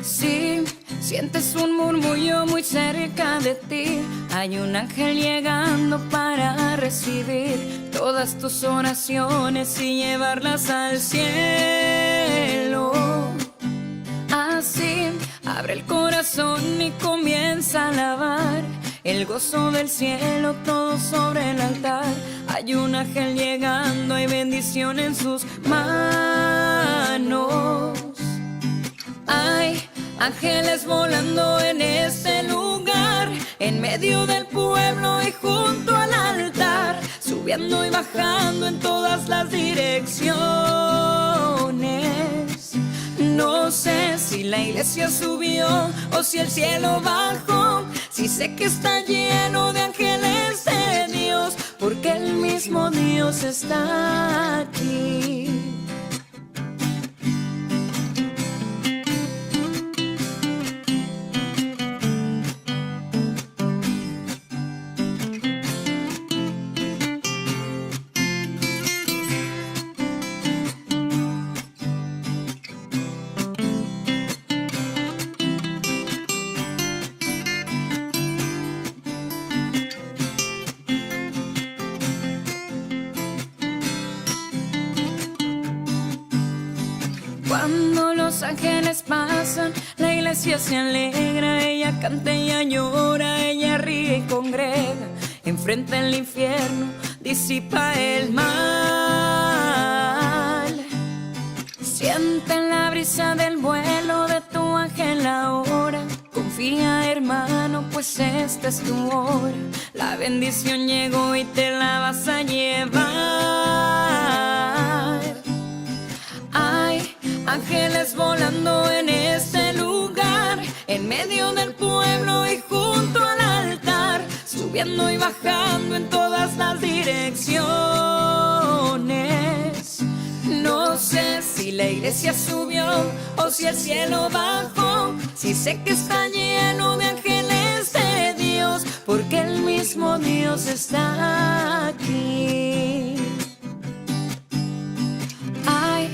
Si sientes un murmullo muy cerca de ti, hay un ángel llegando para recibir todas tus oraciones y llevarlas al cielo. Así, abre el corazón y comienza a alabar el gozo del cielo, todo sobre el altar. Hay un ángel llegando, hay bendición en sus manos. Hay ángeles volando en este lugar, en medio del pueblo y junto al altar, subiendo y bajando en todas las direcciones. No sé si la iglesia subió o si el cielo bajó, si sé que está lleno de ángeles de Dios, porque el mismo Dios está aquí. Cuando los ángeles pasan, la iglesia se alegra, ella canta, ella llora, ella ríe y congrega. Enfrenta el infierno, disipa el mal. Siente la brisa del vuelo de tu ángel ahora. Confía, hermano, pues esta es tu hora. La bendición llegó y te la vas a llevar. Hay ángeles volando en este lugar, en medio del pueblo y junto al altar, subiendo y bajando en todas las direcciones. No sé si la iglesia subió o si el cielo bajó, si sé que está lleno de ángeles de Dios, porque el mismo Dios está aquí. Hay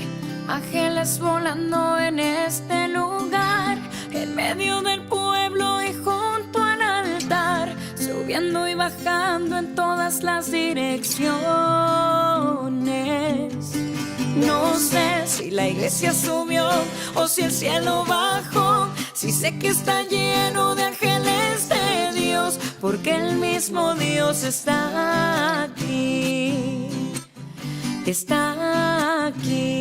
ángeles volando en este lugar, en medio del pueblo y junto al altar, subiendo y bajando en todas las direcciones. No sé si la iglesia subió o si el cielo bajó, si sé que está lleno de ángeles de Dios, porque el mismo Dios está aquí. Está aquí.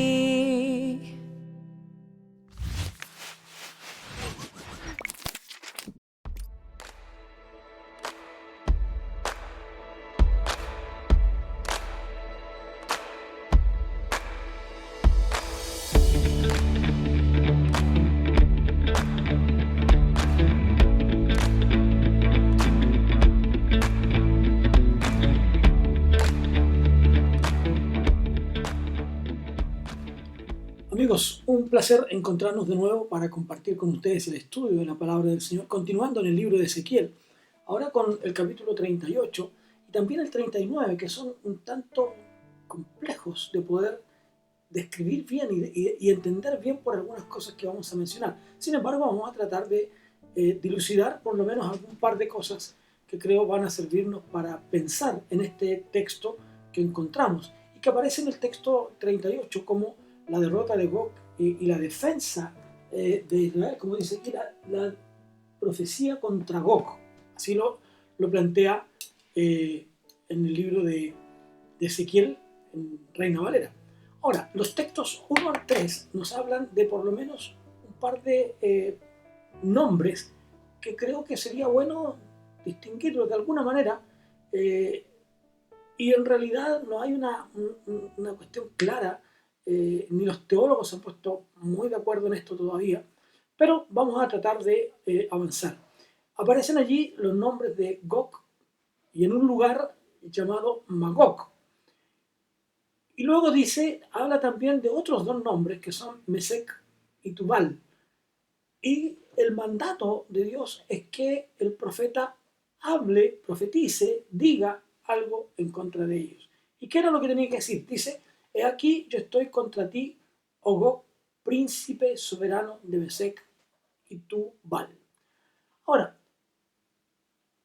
Amigos, un placer encontrarnos de nuevo para compartir con ustedes el estudio de la palabra del Señor, continuando en el libro de Ezequiel, ahora con el capítulo 38 y también el 39, que son un tanto complejos de poder describir bien y entender bien por algunas cosas que vamos a mencionar. Sin embargo, vamos a tratar de dilucidar por lo menos algún par de cosas que creo van a servirnos para pensar en este texto que encontramos y que aparece en el texto 38 como la derrota de Gog y la defensa de Israel, como dice aquí, la profecía contra Gog. Así lo plantea en el libro de Ezequiel, en Reina Valera. Ahora, los textos 1 al 3 nos hablan de por lo menos un par de nombres que creo que sería bueno distinguirlos de alguna manera, y en realidad no hay una cuestión clara. Ni los teólogos se han puesto muy de acuerdo en esto todavía, pero vamos a tratar de avanzar. Aparecen allí los nombres de Gog y en un lugar llamado Magog. Y luego habla también de otros dos nombres que son Mesec y Tubal. Y el mandato de Dios es que el profeta hable, profetice, diga algo en contra de ellos. ¿Y qué era lo que tenía que decir? Dice: he aquí yo estoy contra ti, oh Gog, príncipe soberano de Mesec y Tubal. Ahora,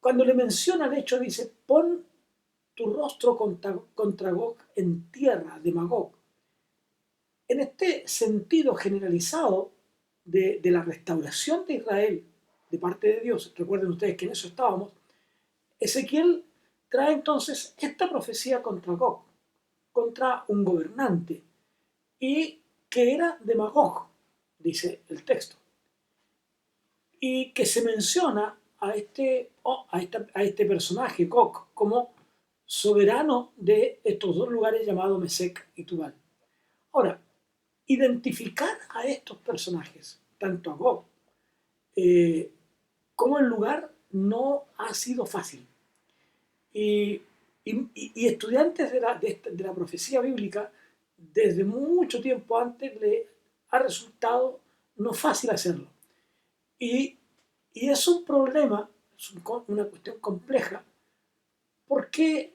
cuando le menciona el hecho, dice, pon tu rostro contra Gog en tierra de Magog. En este sentido generalizado de la restauración de Israel de parte de Dios, recuerden ustedes que en eso estábamos, Ezequiel trae entonces esta profecía contra Gog, contra un gobernante, y que era de Magog, dice el texto, y que se menciona a este personaje, Gog, como soberano de estos dos lugares llamados Mesec y Tubal. Ahora, identificar a estos personajes, tanto a Gog como el lugar, no ha sido fácil. Y estudiantes de la profecía bíblica, desde mucho tiempo antes, le ha resultado no fácil hacerlo. Y es un problema, es una cuestión compleja, porque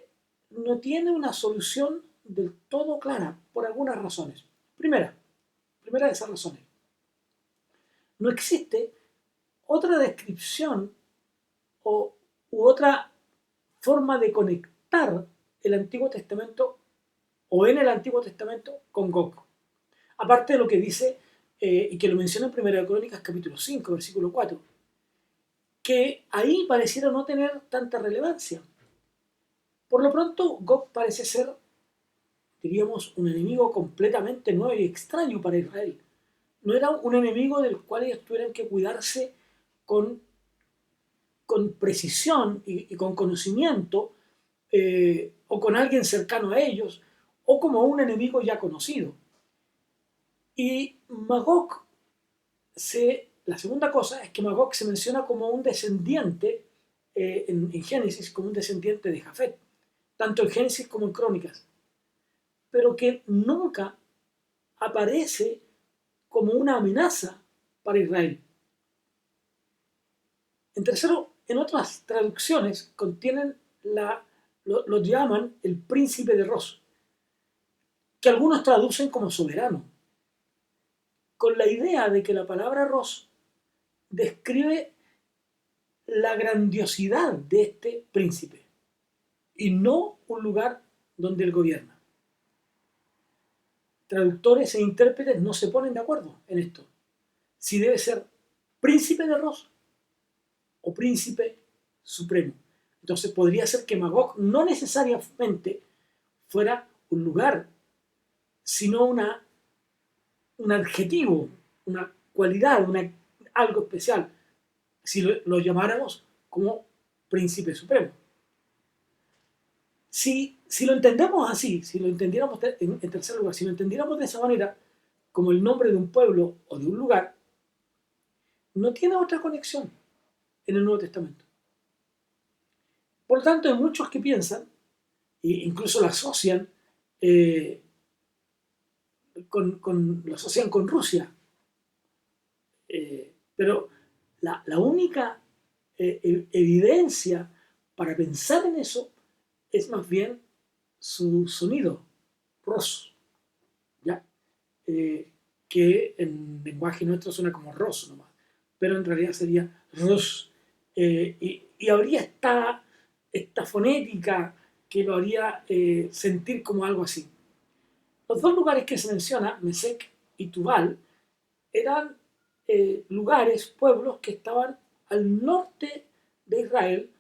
no tiene una solución del todo clara, por algunas razones. Primera de esas razones, no existe otra descripción u otra forma de conectar el Antiguo Testamento o en el Antiguo Testamento con Gog. Aparte de lo que dice, y que lo menciona en 1 Crónicas capítulo 5, versículo 4, que ahí pareciera no tener tanta relevancia. Por lo pronto, Gog parece ser, diríamos, un enemigo completamente nuevo y extraño para Israel. No era un enemigo del cual ellos tuvieran que cuidarse con precisión y con conocimiento, o con alguien cercano a ellos, o como un enemigo ya conocido. Y Magog, la segunda cosa es que Magog se menciona como un descendiente, en Génesis, como un descendiente de Jafet, tanto en Génesis como en Crónicas, pero que nunca aparece como una amenaza para Israel. En tercero, en otras traducciones contienen lo llaman el príncipe de Ros, que algunos traducen como soberano, con la idea de que la palabra Ros describe la grandiosidad de este príncipe y no un lugar donde él gobierna. Traductores e intérpretes no se ponen de acuerdo en esto, si debe ser príncipe de Ros o príncipe supremo. Entonces podría ser que Magog no necesariamente fuera un lugar, sino un adjetivo, una cualidad, algo especial, si lo llamáramos como príncipe supremo. Si lo entendemos así, si lo entendiéramos en tercer lugar, si lo entendiéramos de esa manera, como el nombre de un pueblo o de un lugar, no tiene otra conexión en el Nuevo Testamento. Por lo tanto, hay muchos que piensan, e incluso lo asocian, lo asocian con Rusia. Pero la única evidencia para pensar en eso es más bien su sonido, Ros, ¿ya? Que en lenguaje nuestro suena como Ros nomás, pero en realidad sería Ros. Y habría esta fonética que lo haría sentir como algo así. Los dos lugares que se menciona, Mesec y Tubal, eran lugares, pueblos que estaban al norte de Israel,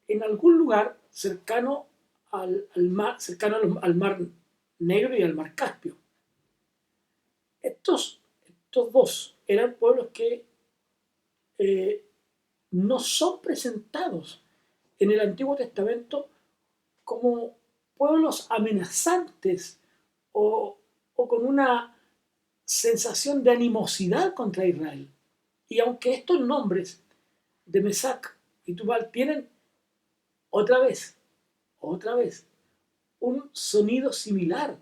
en algún lugar cercano al mar, al mar Negro y al mar Caspio. Estos dos eran pueblos que no son presentados en el Antiguo Testamento como pueblos amenazantes o con una sensación de animosidad contra Israel. Y aunque estos nombres de Mesac y Tubal tienen otra vez, un sonido similar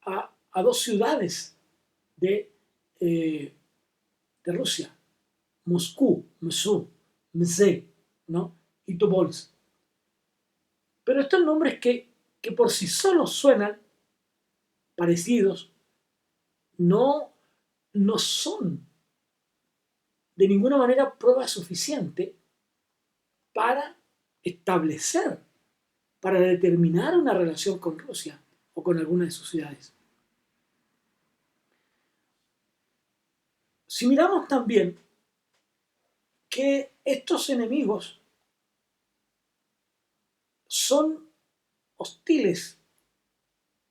a dos ciudades de Rusia, Moscú, Mosú, Mze, ¿no? Y Tobolsk. Pero estos nombres que por sí solos suenan parecidos, no son de ninguna manera prueba suficiente para establecer, para determinar una relación con Rusia o con alguna de sus ciudades. Si miramos también que estos enemigos son hostiles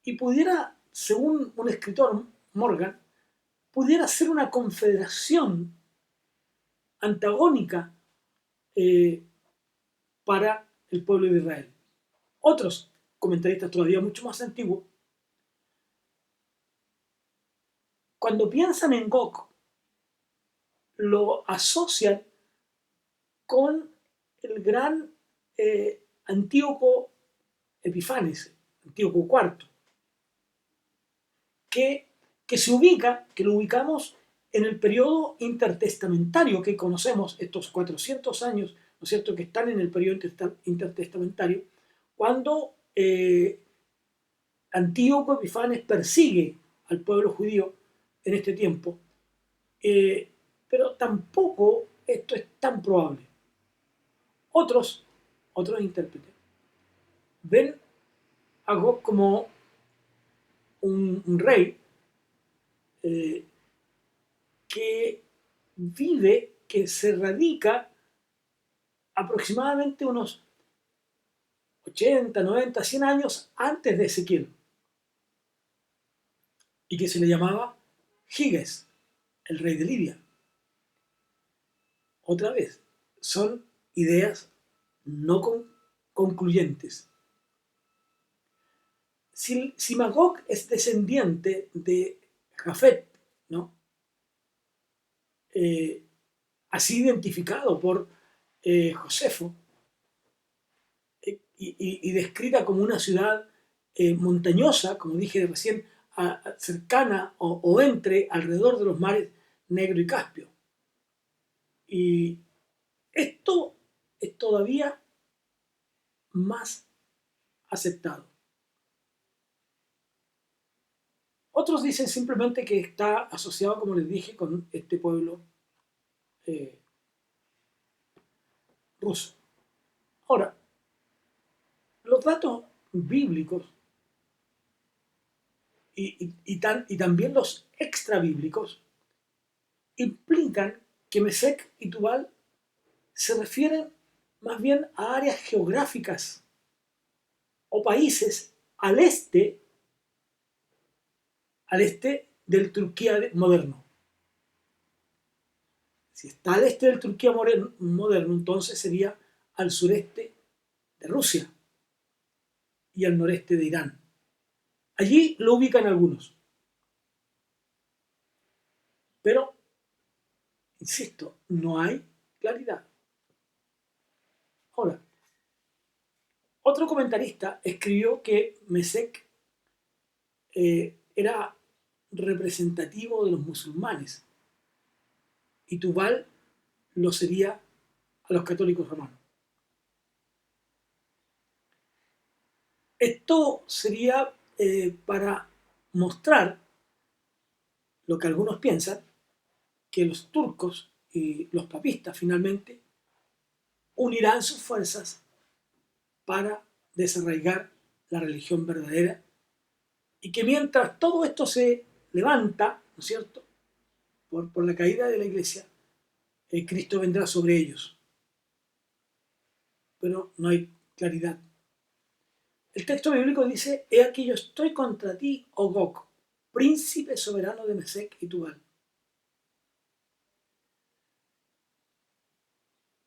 y pudiera, según un escritor, Morgan, pudiera ser una confederación antagónica para el pueblo de Israel. Otros comentaristas todavía mucho más antiguos, cuando piensan en Gog, lo asocian con el gran Antíoco Epifanes, Antíoco IV, que se ubica, que lo ubicamos en el periodo intertestamentario que conocemos, estos 400 años, ¿no es cierto?, que están en el periodo intertestamentario, cuando Antíoco Epifanes persigue al pueblo judío en este tiempo, pero tampoco esto es tan probable. Otros intérpretes ven a Gog como un rey que vive, que se radica aproximadamente unos 80, 90, 100 años antes de Ezequiel, y que se le llamaba Giges, el rey de Lidia. Otra vez, son ideas no concluyentes. Si Magog es descendiente de Jafet, ¿no? Así identificado por Josefo, y descrita como una ciudad montañosa, como dije recién, cercana o entre, alrededor de los mares Negro y Caspio. Y esto es todavía más aceptado. Otros dicen simplemente que está asociado, como les dije, con este pueblo ruso. Ahora, los datos bíblicos y también los extrabíblicos implican que Mesec y Tubal se refieren más bien a áreas geográficas o países al este del Turquía moderno. Si está al este del Turquía moderno, entonces sería al sureste de Rusia y al noreste de Irán. Allí lo ubican algunos. Pero, insisto, no hay claridad. Ahora, otro comentarista escribió que Mesec era representativo de los musulmanes y Tubal lo sería a los católicos romanos. Esto sería para mostrar lo que algunos piensan, que los turcos y los papistas finalmente unirán sus fuerzas para desarraigar la religión verdadera, y que mientras todo esto se levanta, ¿no es cierto?, por la caída de la iglesia, Cristo vendrá sobre ellos. Pero no hay claridad. El texto bíblico dice: he aquí yo estoy contra ti, oh Gog, príncipe soberano de Mesec y Tubal.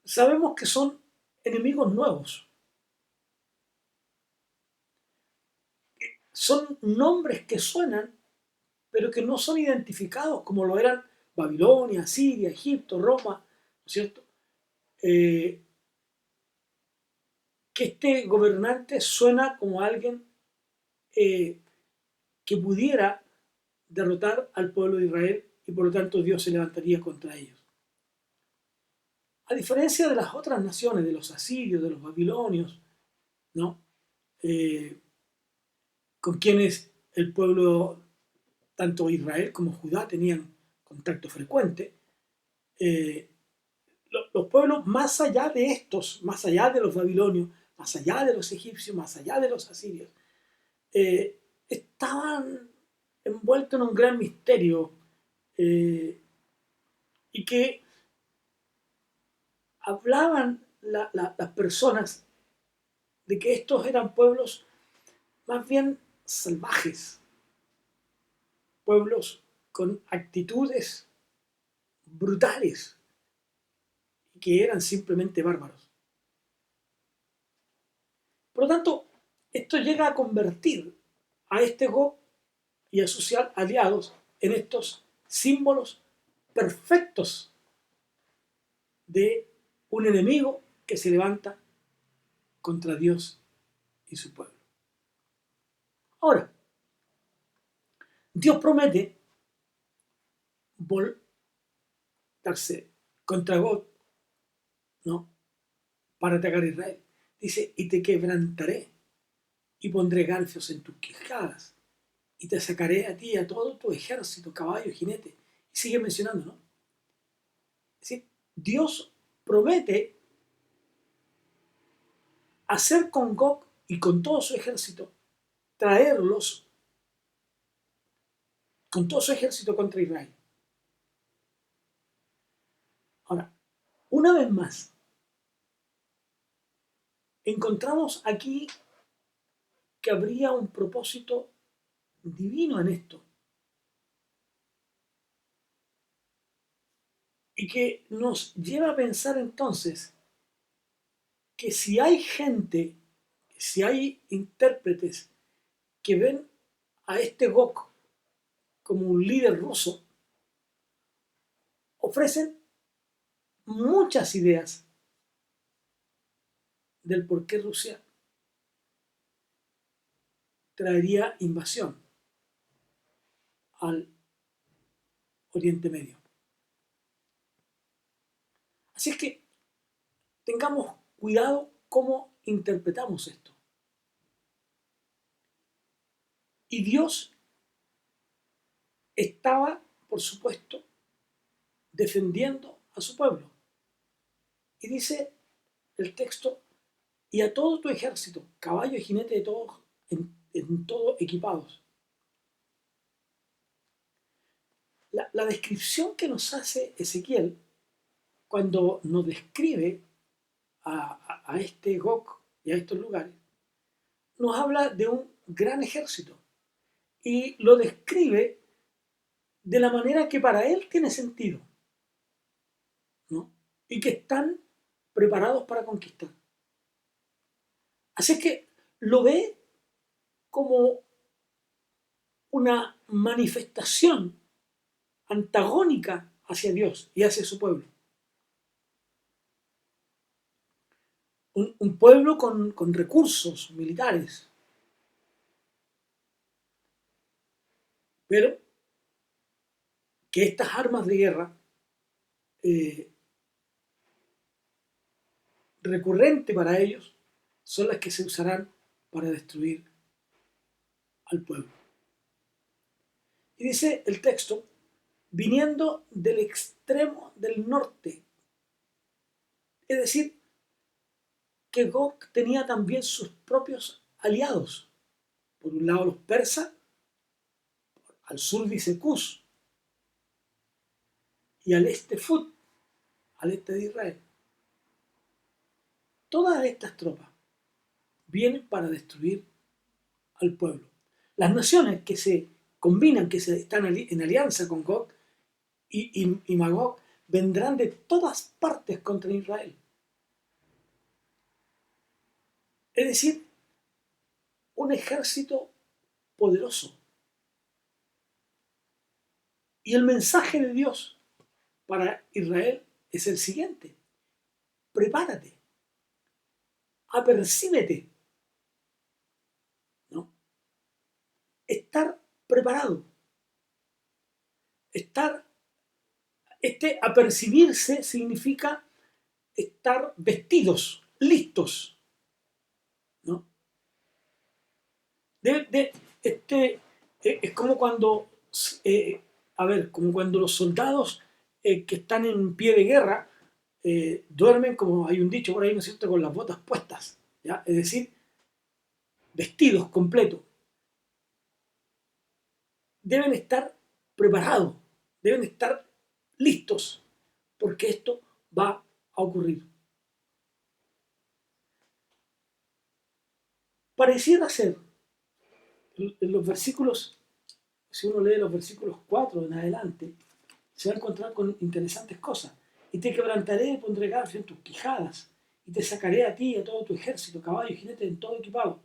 Sabemos que son enemigos nuevos. Son nombres que suenan, pero que no son identificados como lo eran Babilonia, Siria, Egipto, Roma, ¿no es cierto? Que este gobernante suena como alguien que pudiera derrotar al pueblo de Israel, y por lo tanto Dios se levantaría contra ellos. A diferencia de las otras naciones, de los asirios, de los babilonios, ¿no?, con quienes el pueblo, tanto Israel como Judá, tenían contacto frecuente, los pueblos más allá de estos, más allá de los babilonios, más allá de los egipcios, más allá de los asirios, estaban envueltos en un gran misterio y que hablaban las personas de que estos eran pueblos más bien salvajes, pueblos con actitudes brutales y que eran simplemente bárbaros. Por lo tanto, esto llega a convertir a este Gog y a sus aliados en estos símbolos perfectos de un enemigo que se levanta contra Dios y su pueblo. Ahora, Dios promete voltarse contra Gog, ¿no?, para atacar a Israel. Dice, y te quebrantaré y pondré garfios en tus quijadas y te sacaré a ti y a todo tu ejército, caballo, jinete. Y sigue mencionando, ¿no? Es decir, Dios promete hacer con Gog y con todo su ejército, traerlos con todo su ejército contra Israel. Ahora, una vez más, encontramos aquí que habría un propósito divino en esto. Y que nos lleva a pensar entonces que si hay gente, si hay intérpretes que ven a este Gog como un líder ruso, ofrecen muchas ideas del por qué Rusia traería invasión al Oriente Medio. Así es que tengamos cuidado cómo interpretamos esto. Y Dios estaba, por supuesto, defendiendo a su pueblo. Y dice el texto, y a todo tu ejército, caballo y jinete de todos, en todo equipados. La descripción que nos hace Ezequiel cuando nos describe a este Gog y a estos lugares, nos habla de un gran ejército y lo describe de la manera que para él tiene sentido, ¿no? Y que están preparados para conquistar. Así que lo ve como una manifestación antagónica hacia Dios y hacia su pueblo. Un pueblo con recursos militares, pero que estas armas de guerra recurrente para ellos son las que se usarán para destruir al pueblo. Y dice el texto, viniendo del extremo del norte, es decir, que Gog tenía también sus propios aliados. Por un lado los persas, al sur dice Cus, y al este Fut, al este de Israel. Todas estas tropas vienen para destruir al pueblo. Las naciones que se combinan, que están en alianza con Gog y Magog, vendrán de todas partes contra Israel. Es decir, un ejército poderoso. Y el mensaje de Dios para Israel es el siguiente: prepárate, apercíbete, ¿no? Estar preparado, apercibirse significa estar vestidos, listos, ¿no? Es como cuando, como cuando los soldados que están en pie de guerra duermen, como hay un dicho por ahí, ¿no es cierto?, con las botas puestas, ¿ya? Es decir, vestidos completos. Deben estar preparados, deben estar listos, porque esto va a ocurrir. Pareciera ser, en los versículos, si uno lee los versículos 4 en adelante, se va a encontrar con interesantes cosas. Y te quebrantaré y pondré garfio en tus quijadas, y te sacaré a ti y a todo tu ejército, caballo y jinete en todo equipado.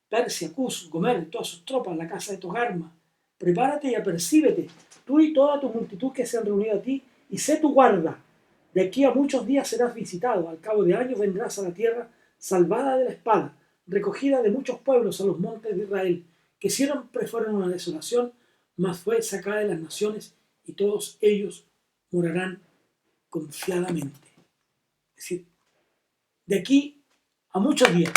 Persia, Cus, Gomer y todas sus tropas, la casa de Togarma. Prepárate y apercíbete, tú y toda tu multitud que se han reunido a ti, y sé tu guarda. De aquí a muchos días serás visitado, al cabo de años vendrás a la tierra salvada de la espada, recogida de muchos pueblos a los montes de Israel, que siempre fueron una desolación, mas fue sacada de las naciones, y todos ellos morarán confiadamente. Es decir, de aquí a muchos días.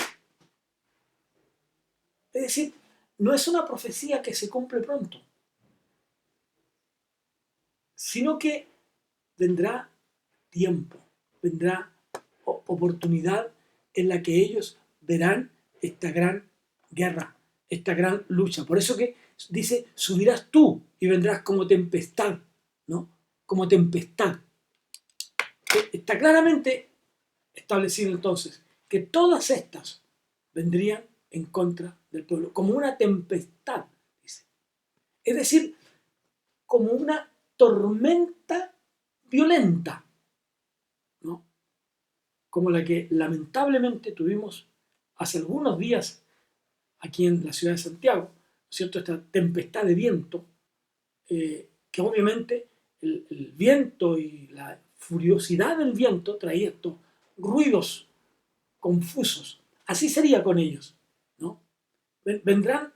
Es decir, no es una profecía que se cumple pronto, sino que vendrá tiempo, vendrá oportunidad en la que ellos verán esta gran guerra, esta gran lucha. Por eso que dice, subirás tú y vendrás como tempestad, ¿no? Como tempestad. Está claramente establecido entonces que todas estas vendrían en contra del pueblo, como una tempestad, dice. Es decir, como una tormenta violenta, ¿no? Como la que lamentablemente tuvimos hace algunos días aquí en la ciudad de Santiago, ¿no es cierto? Esta tempestad de viento, que obviamente el viento y la furiosidad del viento traía estos ruidos confusos. Así sería con ellos, ¿no? Vendrán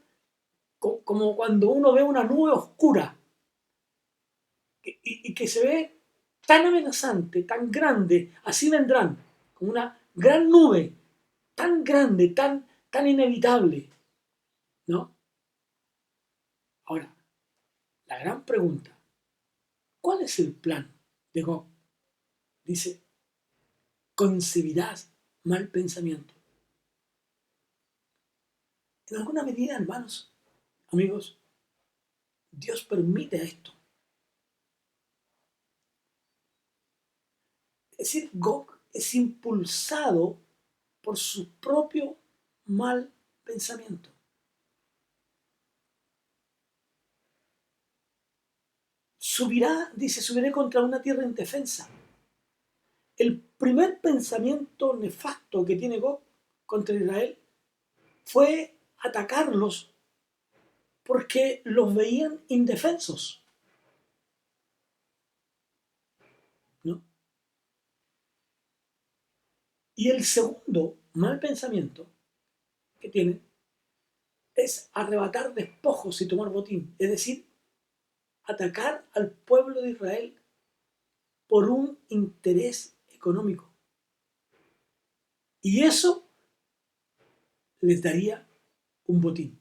como cuando uno ve una nube oscura y que se ve tan amenazante, tan grande, así vendrán, como una gran nube, tan grande, tan inevitable, ¿no? Ahora, la gran pregunta, ¿cuál es el plan de Gog? Dice, concebirás mal pensamiento. En alguna medida, hermanos, amigos, Dios permite esto. Es decir, Gog es impulsado por su propio mal pensamiento. Subiré contra una tierra indefensa. El primer pensamiento nefasto que tiene Gog contra Israel fue atacarlos porque los veían indefensos, ¿no? Y el segundo mal pensamiento que tienen es arrebatar despojos y tomar botín, es decir, atacar al pueblo de Israel por un interés económico. Y eso les daría un botín.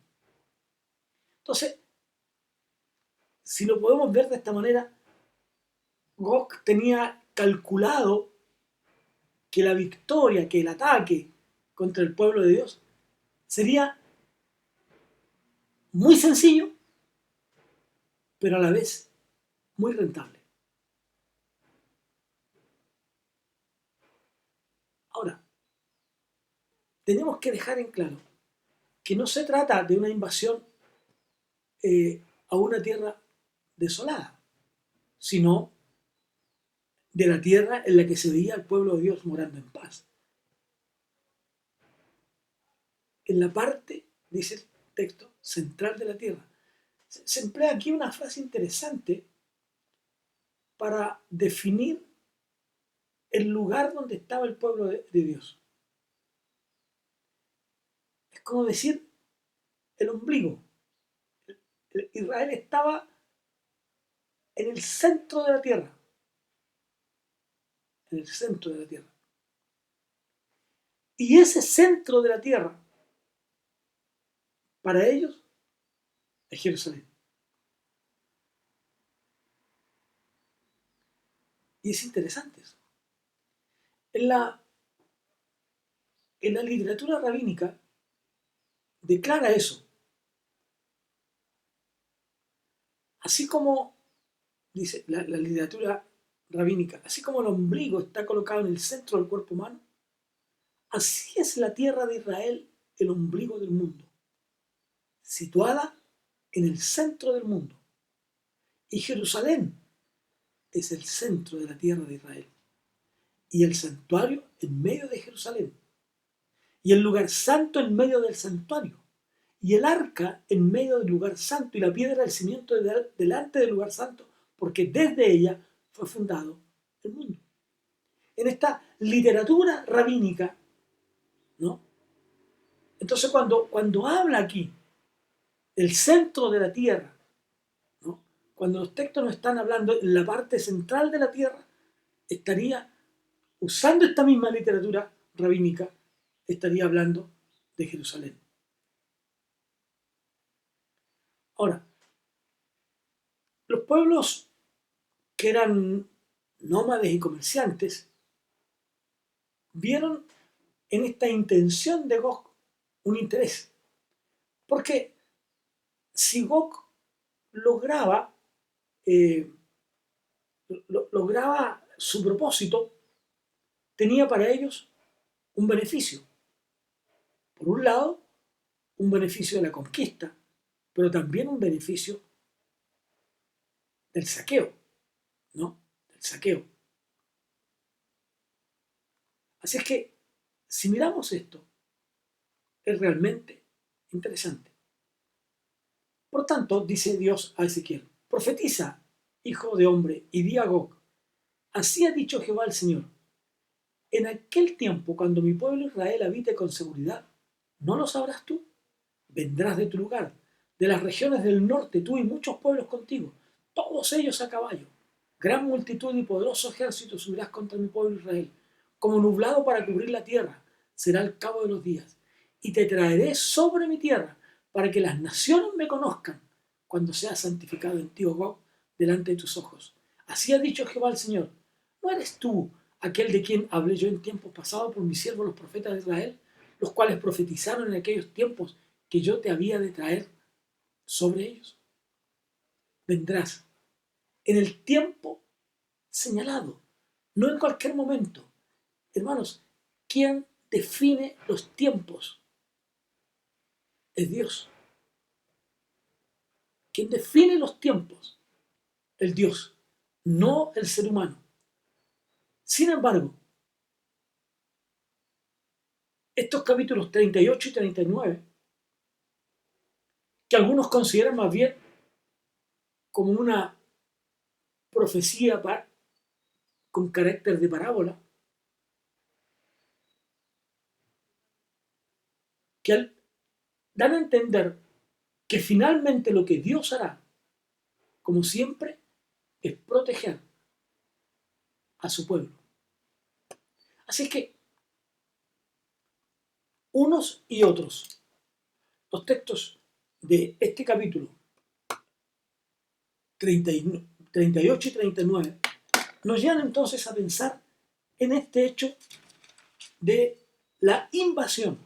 Entonces, si lo podemos ver de esta manera, Gog tenía calculado que la victoria, que el ataque contra el pueblo de Dios sería muy sencillo, pero a la vez muy rentable. Ahora, tenemos que dejar en claro que no se trata de una invasión a una tierra desolada, sino de la tierra en la que se veía al pueblo de Dios morando en paz. En la parte, dice el texto, central de la tierra. Se emplea aquí una frase interesante para definir el lugar donde estaba el pueblo de Dios. Es como decir el ombligo. Israel estaba en el centro de la tierra. En el centro de la tierra. Y ese centro de la tierra, para ellos, es Jerusalén. Y es interesante eso. En la literatura rabínica declara eso. Así como, dice la literatura rabínica, así como el ombligo está colocado en el centro del cuerpo humano, así es la tierra de Israel, el ombligo del mundo, situada en el centro del mundo. Y Jerusalén es el centro de la tierra de Israel. Y el santuario en medio de Jerusalén. Y el lugar santo en medio del santuario. Y el arca en medio del lugar santo. Y la piedra del cimiento delante del lugar santo. Porque desde ella fue fundado el mundo. En esta literatura rabínica, ¿no? Entonces cuando habla aquí del centro de la tierra, ¿no? Cuando los textos nos están hablando en la parte central de la tierra, estaría usando esta misma literatura rabínica, estaría hablando de Jerusalén. Ahora, los pueblos que eran nómades y comerciantes vieron en esta intención de Gog un interés, porque si Gog lograba su propósito, tenía para ellos un beneficio. Por un lado, un beneficio de la conquista, pero también un beneficio del saqueo, ¿no? Del saqueo. Así es que, si miramos esto, es realmente interesante. Por tanto, dice Dios a Ezequiel, profetiza, hijo de hombre, y di a Gog, así ha dicho Jehová el Señor, en aquel tiempo, cuando mi pueblo Israel habite con seguridad, ¿no lo sabrás tú? Vendrás de tu lugar, de las regiones del norte, tú y muchos pueblos contigo, todos ellos a caballo. Gran multitud y poderoso ejército subirás contra mi pueblo Israel, como nublado para cubrir la tierra, será el cabo de los días. Y te traeré sobre mi tierra, para que las naciones me conozcan, cuando sea santificado en ti, oh Gog, delante de tus ojos. Así ha dicho Jehová el Señor, ¿no eres tú aquel de quien hablé yo en tiempos pasados por mis siervos los profetas de Israel, los cuales profetizaron en aquellos tiempos que yo te había de traer sobre ellos? Vendrás en el tiempo señalado, no en cualquier momento. Hermanos, ¿quién define los tiempos? Es Dios. ¿Quién define los tiempos? El Dios, no el ser humano. Sin embargo, estos capítulos 38 y 39, que algunos consideran más bien como una profecía con carácter de parábola, que dan a entender que finalmente lo que Dios hará, como siempre, es proteger a su pueblo. Así que unos y otros, los textos de este capítulo 38 y 39 nos llevan entonces a pensar en este hecho de la invasión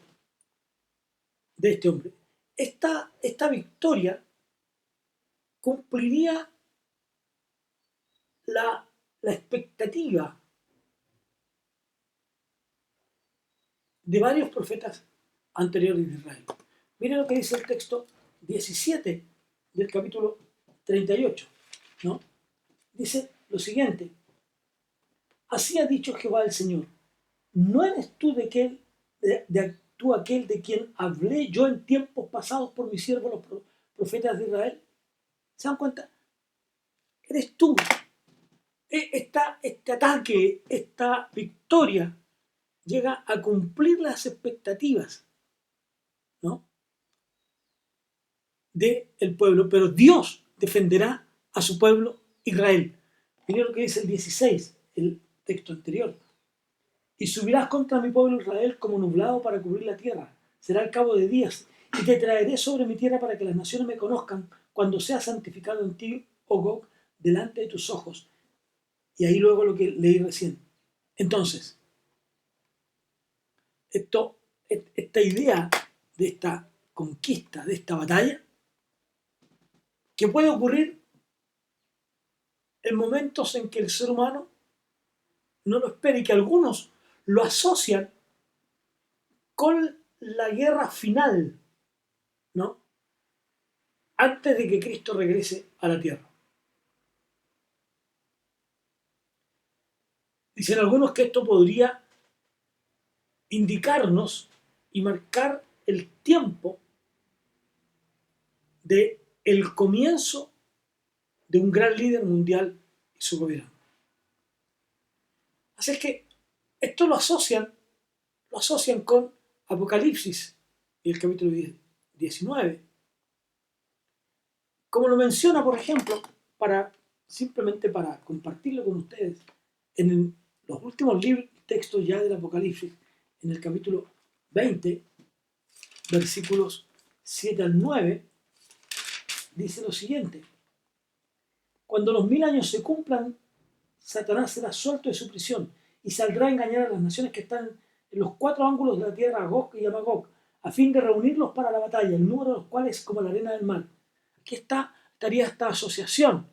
de este hombre. Esta victoria cumpliría la expectativa de varios profetas anteriores de Israel. Miren lo que dice el texto 17 del capítulo 38, ¿no? Dice lo siguiente: así ha dicho Jehová el Señor, ¿no eres tú tú aquel de quien hablé yo en tiempos pasados por mis siervos los profetas de Israel? ¿Se dan cuenta? Eres tú. Este ataque, esta victoria, llega a cumplir las expectativas, ¿no?, del pueblo, pero Dios defenderá a su pueblo Israel. Miren lo que dice el 16, el texto anterior. Y subirás contra mi pueblo Israel como nublado para cubrir la tierra. Será al cabo de días. Y te traeré sobre mi tierra para que las naciones me conozcan cuando sea santificado en ti, oh Gog, delante de tus ojos. Y ahí luego lo que leí recién. Entonces, esta idea de esta conquista, de esta batalla, que puede ocurrir en momentos en que el ser humano no lo espera y que algunos lo asocian con la guerra final, ¿no? Antes de que Cristo regrese a la tierra. Dicen algunos que esto podría indicarnos y marcar el tiempo de el comienzo de un gran líder mundial y su gobierno. Así es que esto lo asocian con Apocalipsis y el capítulo 19. Como lo menciona, por ejemplo, simplemente para compartirlo con ustedes, en los últimos textos ya del Apocalipsis, en el capítulo 20, versículos 7 al 9, dice lo siguiente: cuando los 1000 años se cumplan, Satanás será suelto de su prisión y saldrá a engañar a las naciones que están en los 4 ángulos de la tierra, a Gog y a Magog, a fin de reunirlos para la batalla, el número de los cuales es como la arena del mar. Aquí estaría esta asociación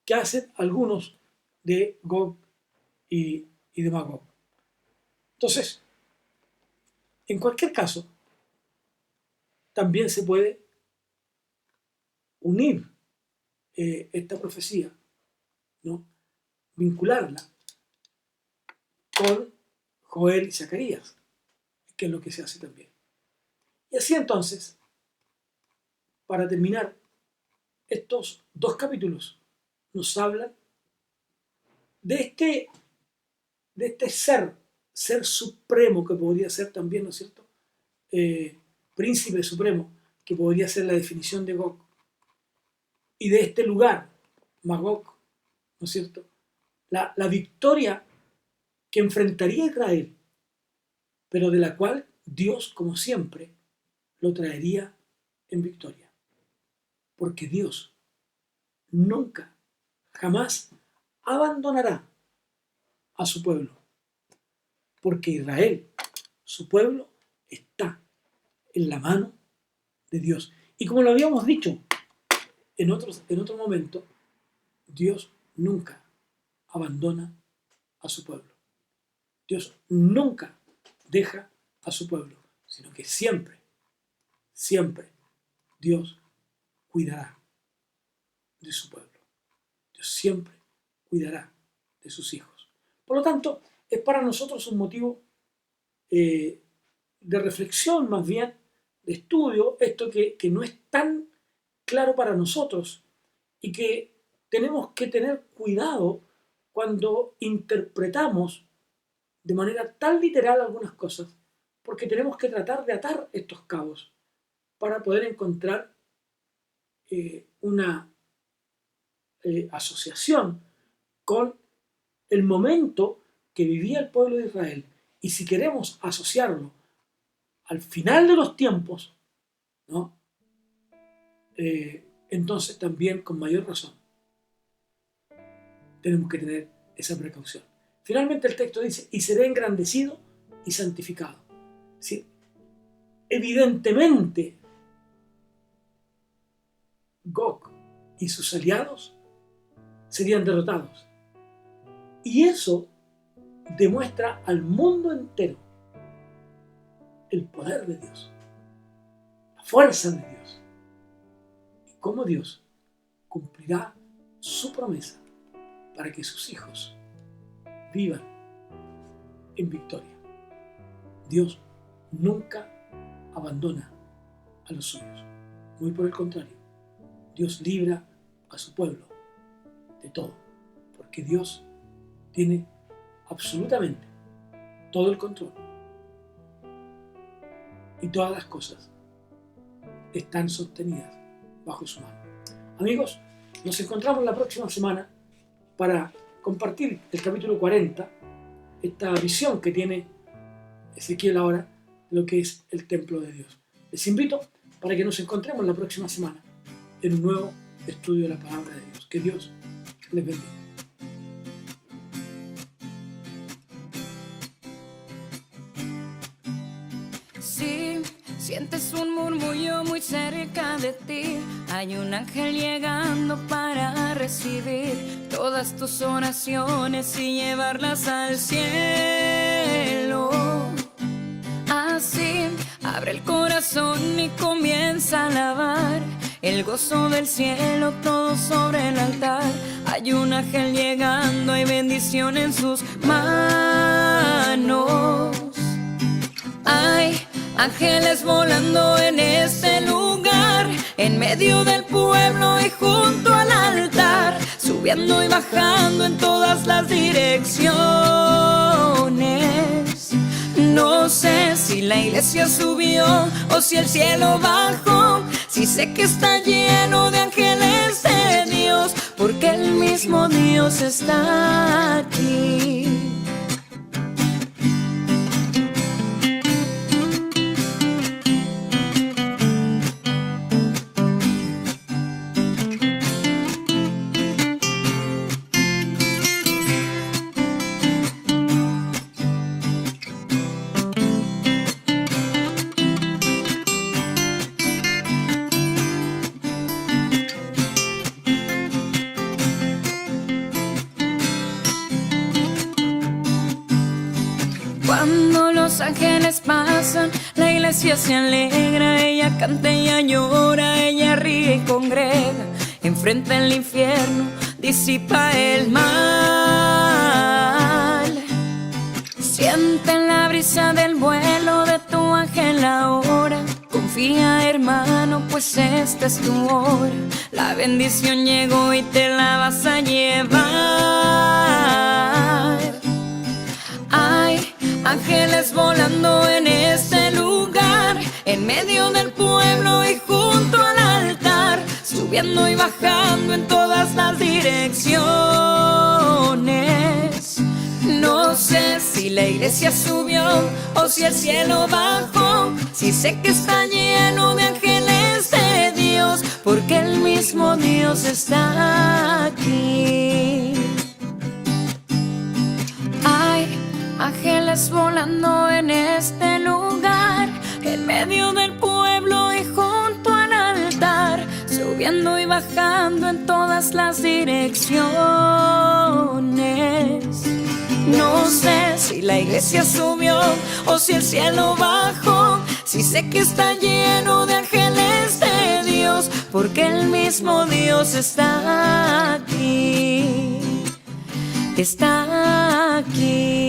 que hacen algunos de Gog y de Magog. Entonces, en cualquier caso, también se puede unir esta profecía, ¿no? Vincularla con Joel y Zacarías, que es lo que se hace también. Y así entonces, para terminar, estos 2 capítulos nos hablan de este ser supremo que podría ser también, ¿no es cierto? Príncipe supremo, que podría ser la definición de Gog, y de este lugar, Magog, ¿no es cierto? La victoria que enfrentaría a Israel, pero de la cual Dios, como siempre, lo traería en victoria. Porque Dios nunca, jamás abandonará a su pueblo. Porque Israel, su pueblo, está en la mano de Dios. Y como lo habíamos dicho en otro momento, Dios nunca abandona a su pueblo. Dios nunca deja a su pueblo, sino que siempre, siempre Dios cuidará de su pueblo. Dios siempre cuidará de sus hijos. Por lo tanto, es para nosotros un motivo de reflexión, más bien, de estudio, esto que no es tan claro para nosotros y que tenemos que tener cuidado cuando interpretamos de manera tan literal algunas cosas, porque tenemos que tratar de atar estos cabos para poder encontrar una asociación con el momento que vivía el pueblo de Israel. Y si queremos asociarlo al final de los tiempos, ¿no? Entonces también con mayor razón tenemos que tener esa precaución. Finalmente el texto dice: y seré engrandecido y santificado. ¿Sí? Evidentemente, Gog y sus aliados serían derrotados. Y eso demuestra al mundo entero el poder de Dios, la fuerza de Dios, y cómo Dios cumplirá su promesa para que sus hijos vivan en victoria. Dios nunca abandona a los suyos. Muy por el contrario, Dios libra a su pueblo de todo, porque Dios tiene absolutamente todo el control y todas las cosas están sostenidas bajo su mano. Amigos, nos encontramos la próxima semana para compartir el capítulo 40, esta visión que tiene Ezequiel ahora de lo que es el templo de Dios. Les invito para que nos encontremos la próxima semana en un nuevo estudio de la palabra de Dios. Que Dios les bendiga. Sientes un murmullo muy cerca de ti. Hay un ángel llegando para recibir todas tus oraciones y llevarlas al cielo. Así, abre el corazón y comienza a alabar el gozo del cielo, todo sobre el altar. Hay un ángel llegando, hay bendición en sus manos. Hay ángeles volando en este lugar, en medio del pueblo y junto al altar, subiendo y bajando en todas las direcciones. No sé si la iglesia subió o si el cielo bajó, si sé que está lleno de ángeles de Dios, porque el mismo Dios está aquí. Cuando los ángeles pasan, la iglesia se alegra, ella canta, ella llora, ella ríe y congrega. Enfrenta el infierno, disipa el mal. Siente la brisa del vuelo de tu ángel ahora. Confía, hermano, pues esta es tu hora. La bendición llegó y te la vas a llevar. Hay ángeles volando en este lugar, en medio del pueblo y junto al altar, subiendo y bajando en todas las direcciones. No sé si la iglesia subió o si el cielo bajó, si sé que está lleno de ángeles de Dios, porque el mismo Dios está aquí. Hay ángeles volando en este lugar, en medio del pueblo y junto al altar, subiendo y bajando en todas las direcciones. No sé si la iglesia subió o si el cielo bajó, si sé que está lleno de ángeles de Dios, porque el mismo Dios está aquí. Está aquí.